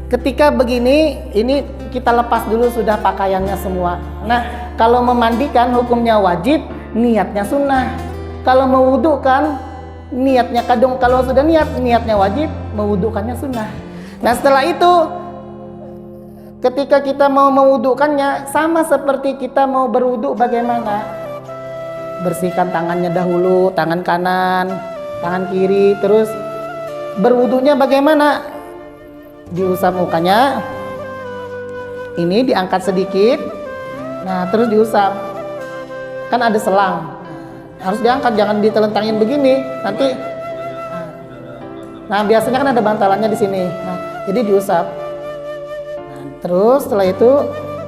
ketika begini, ini kita lepas dulu sudah pakaiannya semua. Nah, kalau memandikan hukumnya wajib, niatnya sunnah. Kalau mewudukan, niatnya kadung, kalau sudah niatnya wajib, mewudukannya sunnah. Nah, setelah itu ketika kita mau mewudukannya, sama seperti kita mau berwudu bagaimana? Bersihkan tangannya dahulu, tangan kanan, tangan kiri, terus berwudunya bagaimana? Diusap mukanya, ini diangkat sedikit, nah terus diusap, kan ada selang, harus diangkat, jangan ditelentangin begini nanti. Nah biasanya kan ada bantalannya di sini, nah jadi diusap. Nah, terus setelah itu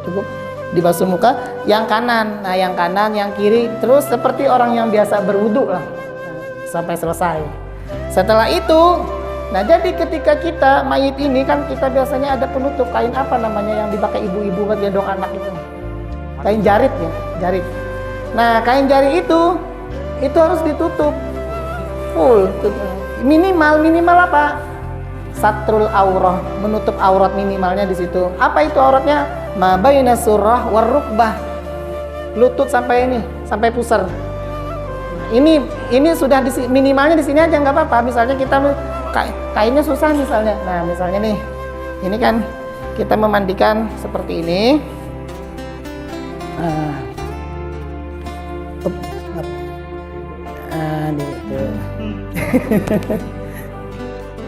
cukup dibasuh muka yang kanan, nah yang kanan, yang kiri, terus seperti orang yang biasa berwudu lah, sampai selesai. Setelah itu, nah jadi ketika kita mayit ini kan kita biasanya ada penutup kain, apa namanya yang dipakai ibu-ibu buat gendong anak itu, kain jarit ya, jarit. Nah kain jarit itu harus ditutup full, minimal apa? Satrul aurah, menutup aurat minimalnya di situ. Apa itu auratnya? Ma baina surrah war rukbah, lutut sampai ini, sampai pusar. Ini sudah minimalnya di sini aja nggak apa-apa. Misalnya kita kainnya susah misalnya, nah misalnya nih, ini kan kita memandikan seperti ini,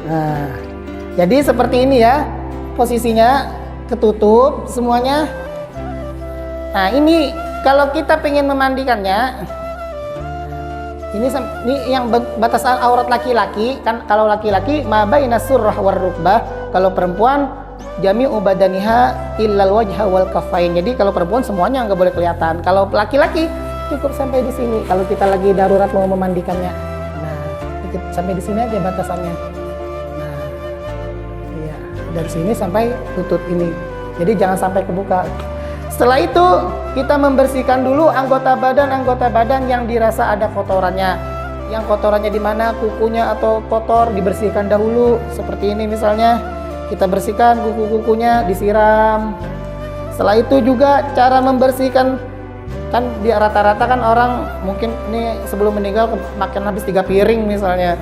nah, jadi seperti ini ya posisinya, ketutup semuanya. Nah ini kalau kita pengen memandikannya, ini yang batasan aurat laki-laki kan, kalau laki-laki ma baina surrah war rukbah, kalau perempuan jami'u badaniha illal wajha wal kaffain. Jadi kalau perempuan semuanya nggak boleh kelihatan, kalau laki-laki cukup sampai di sini kalau kita lagi darurat mau memandikannya. Nah, sampai di sini aja batasannya. Nah, iya, dari sini sampai lutut ini. Jadi jangan sampai kebuka. Setelah itu kita membersihkan dulu anggota badan yang dirasa ada kotorannya. Yang kotorannya di mana, kukunya atau kotor, dibersihkan dahulu. Seperti ini misalnya, kita bersihkan kuku-kukunya, disiram. Setelah itu juga cara membersihkan, kan di rata-rata kan orang mungkin ini sebelum meninggal makan habis 3 piring misalnya.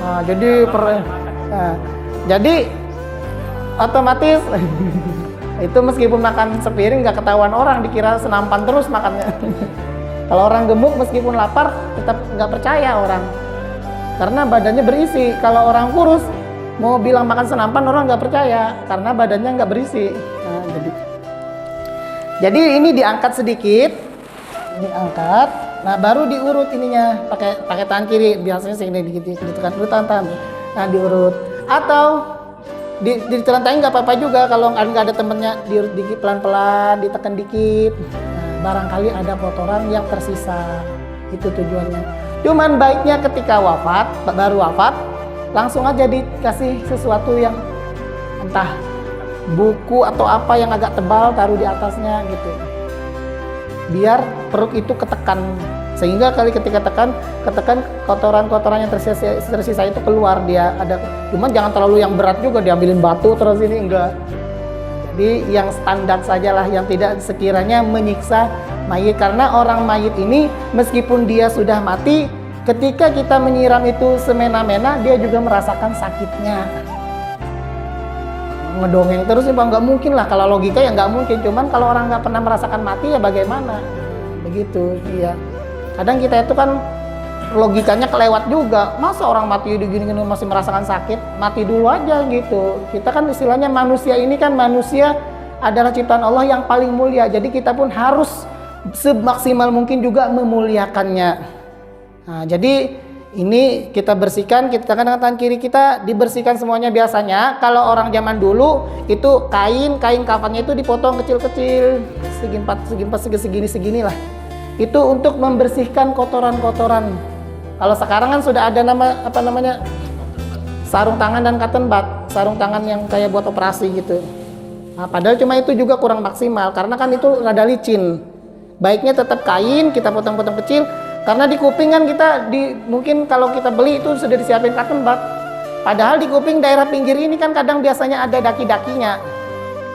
Nah, jadi otomatis itu meskipun makan sepiring nggak ketahuan orang, dikira senampan terus makannya. Kalau orang gemuk meskipun lapar tetap nggak percaya orang, karena badannya berisi. Kalau orang kurus mau bilang makan senampan orang nggak percaya karena badannya nggak berisi. Nah, jadi ini diangkat sedikit, diangkat. Nah baru diurut ininya pakai tangan kiri, biasanya sini ditekan dulu tangan. Nah diurut atau ditelentangin nggak apa-apa juga, kalau nggak ada temennya diurut dikit, pelan-pelan ditekan dikit. Nah, barangkali ada kotoran yang tersisa, itu tujuannya. Cuman baiknya ketika baru wafat langsung aja dikasih sesuatu yang entah buku atau apa yang agak tebal, taruh di atasnya gitu, biar perut itu ketekan, sehingga ketika ketekan kotoran-kotoran yang tersisa itu keluar. Dia ada, cuman jangan terlalu yang berat juga, diambilin batu terus ini enggak. Jadi yang standar sajalah, yang tidak sekiranya menyiksa mayit, karena orang mayit ini meskipun dia sudah mati, ketika kita menyiram itu semena-mena dia juga merasakan sakitnya. Ngedongeng terus ya nggak mungkin lah, kalau logika ya nggak mungkin. Cuman kalau orang nggak pernah merasakan mati ya bagaimana, begitu. Iya, kadang kita itu kan logikanya kelewat juga, masa orang mati gini masih merasakan sakit, mati dulu aja gitu. Kita kan istilahnya manusia ini kan, manusia adalah ciptaan Allah yang paling mulia, jadi kita pun harus semaksimal mungkin juga memuliakannya. Nah, jadi ini kita bersihkan, kita dengan tangan kiri kita dibersihkan semuanya. Biasanya kalau orang zaman dulu itu kain kafannya itu dipotong kecil-kecil, segini lah. Itu untuk membersihkan kotoran-kotoran. Kalau sekarang kan sudah ada sarung tangan dan cotton bud, sarung tangan yang kayak buat operasi gitu. Nah, padahal cuma itu juga kurang maksimal karena kan itu rada licin. Baiknya tetap kain, kita potong-potong kecil. Karena di kuping kan mungkin kalau kita beli itu sudah disiapin cotton bud. Padahal di kuping daerah pinggir ini kan kadang biasanya ada daki-dakinya.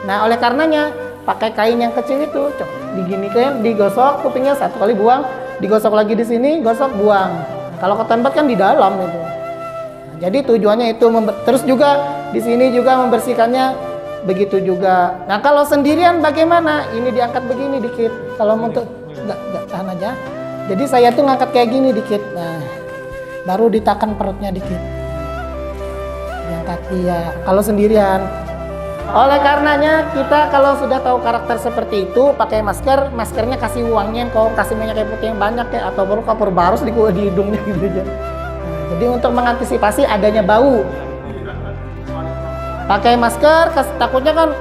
Nah, oleh karenanya pakai kain yang kecil itu, diginikan, digosok kupingnya, satu kali buang, digosok lagi di sini, gosok, buang. Kalau cotton bud kan di dalam itu. Jadi tujuannya itu, terus juga di sini juga membersihkannya begitu juga. Nah, kalau sendirian bagaimana? Ini diangkat begini dikit. Kalau untuk nggak tahan aja. Jadi saya tuh ngangkat kayak gini dikit. Nah, baru ditakan perutnya dikit. Diangkat, iya. Kalau sendirian. Oleh karenanya kita kalau sudah tahu karakter seperti itu, pakai masker, maskernya kasih uangnya, kalau kasih minyak kayu putih yang banyak ya, atau baru kapur barus di hidungnya gitu aja. Jadi untuk mengantisipasi adanya bau, pakai masker, takutnya kan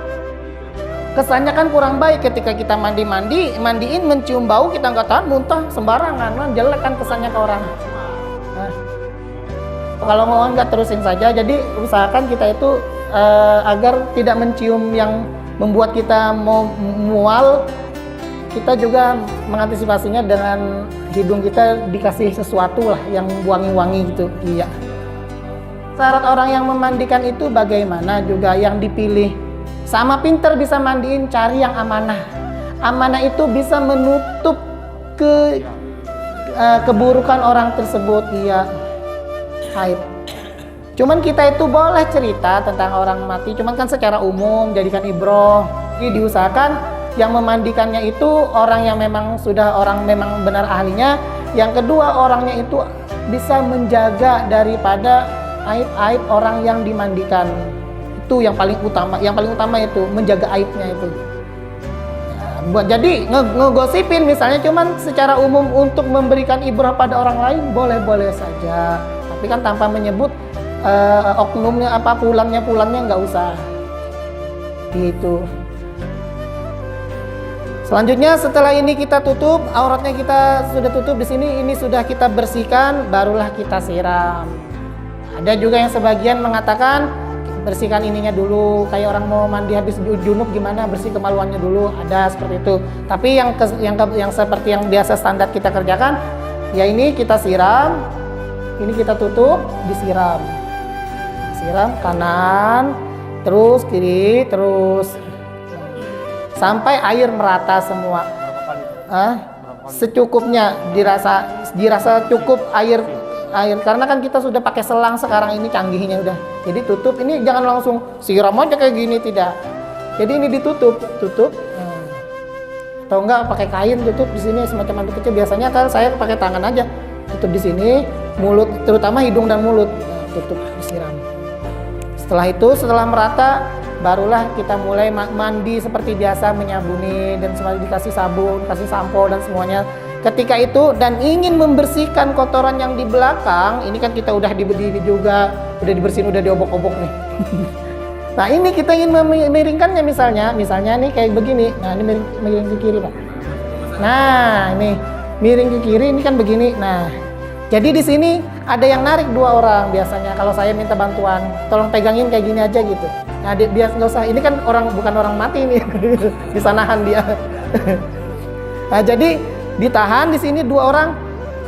kesannya kan kurang baik ketika kita mandiin mencium bau, kita nggak tahan, muntah sembarangan, kan jelek kan kesannya ke orang. Nah, kalau mau nggak terusin saja. Jadi usahakan kita itu agar tidak mencium yang membuat kita mau mual. Kita juga mengantisipasinya dengan hidung kita dikasih sesuatu lah yang wangi-wangi gitu. Iya. Syarat orang yang memandikan itu bagaimana juga yang dipilih. Sama pinter bisa mandiin, cari yang amanah. Amanah itu bisa menutup keburukan orang tersebut. Iya. Aib. Cuman kita itu boleh cerita tentang orang mati, cuman kan secara umum jadikan ibroh. Jadi diusahakan yang memandikannya itu orang yang memang memang benar ahlinya. Yang kedua, orangnya itu bisa menjaga daripada aib-aib orang yang dimandikan. Itu yang paling utama. Yang paling utama itu menjaga aibnya itu. Jadi ngegosipin misalnya cuman secara umum untuk memberikan ibrah pada orang lain boleh-boleh saja. Tapi kan tanpa menyebut oknumnya apa, pulangnya nggak usah gitu. Selanjutnya setelah ini kita tutup, auratnya kita sudah tutup di sini, ini sudah kita bersihkan, barulah kita siram. Ada juga yang sebagian mengatakan bersihkan ininya dulu, kayak orang mau mandi habis junub gimana, bersih kemaluannya dulu, ada seperti itu. Tapi yang seperti yang biasa standar kita kerjakan, ya ini kita siram, ini kita tutup, disiram. Siram kanan, terus kiri, terus sampai air merata semua. Secukupnya, dirasa cukup air karena kan kita sudah pakai selang sekarang ini canggihnya udah. Jadi tutup, ini jangan langsung siram aja kayak gini, tidak. Jadi ini ditutup. Atau enggak pakai kain tutup di sini semacam mandi kecil. Biasanya kan saya pakai tangan aja. Tutup di sini, mulut, terutama hidung dan mulut. Tutup, disiram. Setelah merata, barulah kita mulai mandi seperti biasa, menyabuni dan semua, dikasih sabun, kasih sampo dan semuanya. Ketika itu dan ingin membersihkan kotoran yang di belakang, ini kan kita udah diberdiri juga, udah dibersihin, udah diobok-obok nih. Nah ini kita ingin memiringkannya misalnya nih kayak begini. Nah ini miring ke kiri Pak. Nah ini miring ke kiri, ini kan begini. Nah jadi di sini ada yang narik 2 orang biasanya. Kalau saya minta bantuan, tolong pegangin kayak gini aja gitu. Nah biar nggak usah, ini kan bukan orang mati nih, bisa nahan dia. Nah jadi ditahan di sini 2 orang.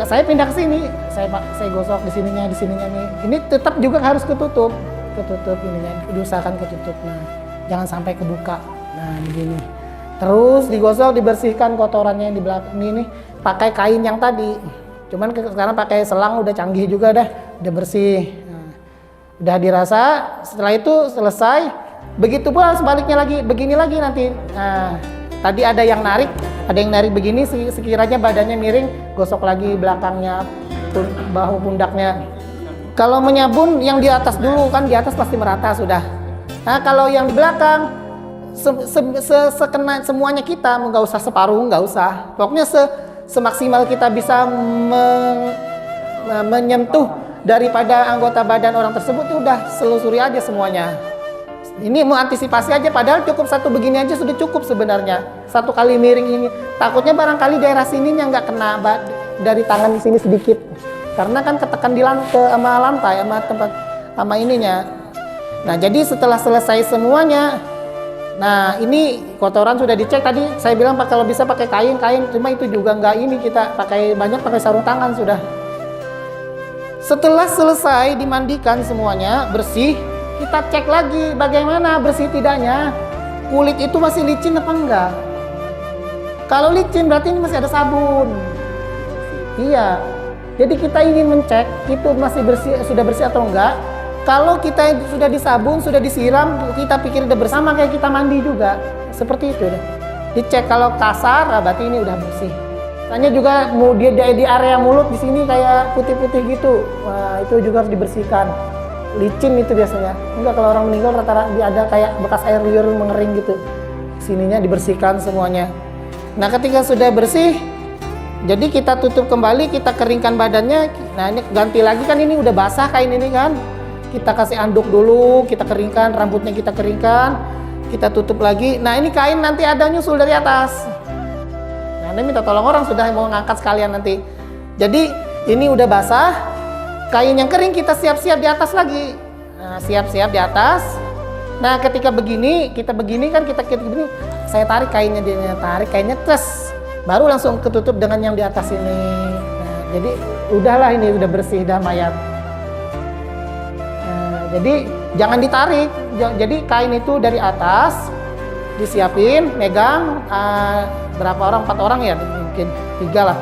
Saya pindah ke sini, saya gosok di sininya nih. Ini tetap juga harus ketutup ininya, diusahakan ketutup. Nah jangan sampai kebuka. Nah begini. Terus digosok, dibersihkan kotorannya yang di belakang ini pakai kain yang tadi. Cuman sekarang pakai selang udah canggih juga udah bersih. Nah, udah dirasa, setelah itu selesai. Begitu pula sebaliknya lagi, begini lagi nanti. Nah, tadi ada yang narik begini, sekiranya badannya miring, gosok lagi belakangnya, bahu pundaknya. Kalau menyabun yang di atas dulu, kan di atas pasti merata sudah. Nah, kalau yang di belakang sekena semuanya kita, nggak usah separuh, nggak usah. Pokoknya semaksimal kita bisa menyentuh daripada anggota badan orang tersebut, udah selusuri aja semuanya. Ini mau antisipasi aja, padahal cukup satu begini aja sudah cukup sebenarnya. Satu kali miring ini, takutnya barangkali daerah sininya nggak kena dari tangan di sini sedikit, karena kan ketekan di lantai sama tempat sama ininya. Nah jadi setelah selesai semuanya, nah ini kotoran sudah dicek tadi. Saya bilang kalau bisa pakai kain, cuma itu juga nggak ini, kita pakai sarung tangan sudah. Setelah selesai dimandikan semuanya bersih, kita cek lagi bagaimana bersih tidaknya. Kulit itu masih licin apa enggak? Kalau licin berarti ini masih ada sabun. Iya. Jadi kita ingin mencek itu masih bersih, sudah bersih atau enggak. Kalau kita sudah disabun, sudah disiram, kita pikir udah bersama kayak kita mandi juga. Seperti itu deh. Dicek kalau kasar, berarti ini udah bersih. Tanya juga di area mulut di sini kayak putih-putih gitu. Wah, itu juga harus dibersihkan. Licin itu biasanya. Enggak, kalau orang meninggal rata-rata ada kayak bekas air liur mengering gitu. Sininya dibersihkan semuanya. Nah, ketika sudah bersih, jadi kita tutup kembali, kita keringkan badannya. Nah, ini ganti lagi kan, ini udah basah kain ini kan. Kita kasih anduk dulu, kita keringkan, rambutnya kita keringkan, kita tutup lagi. Nah, ini kain nanti ada nyusul dari atas. Nah, ini minta tolong orang sudah mau ngangkat sekalian nanti. Jadi ini udah basah, kain yang kering kita siap-siap di atas lagi. Nah, siap-siap di atas. Nah, ketika begini, kita begini kan, kita begini, saya tarik kainnya, dia tarik kainnya, terus baru langsung ketutup dengan yang di atas ini. Nah, jadi udahlah, ini udah bersih dah mayat. Nah, jadi jangan ditarik. Jadi kain itu dari atas disiapin, megang. Berapa orang? 4 orang ya, mungkin 3 lah.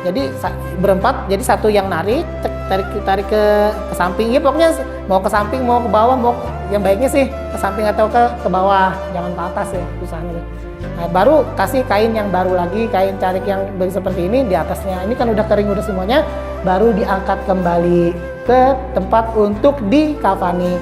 Jadi berempat, jadi satu yang narik, tarik ke samping. Ya pokoknya mau ke samping, mau ke bawah, mau yang baiknya sih ke samping atau ke bawah, jangan ke atas ya usahanya. Nah, baru kasih kain yang baru lagi, kain carik yang seperti ini di atasnya. Ini kan udah kering udah semuanya, baru diangkat kembali ke tempat untuk dikafani.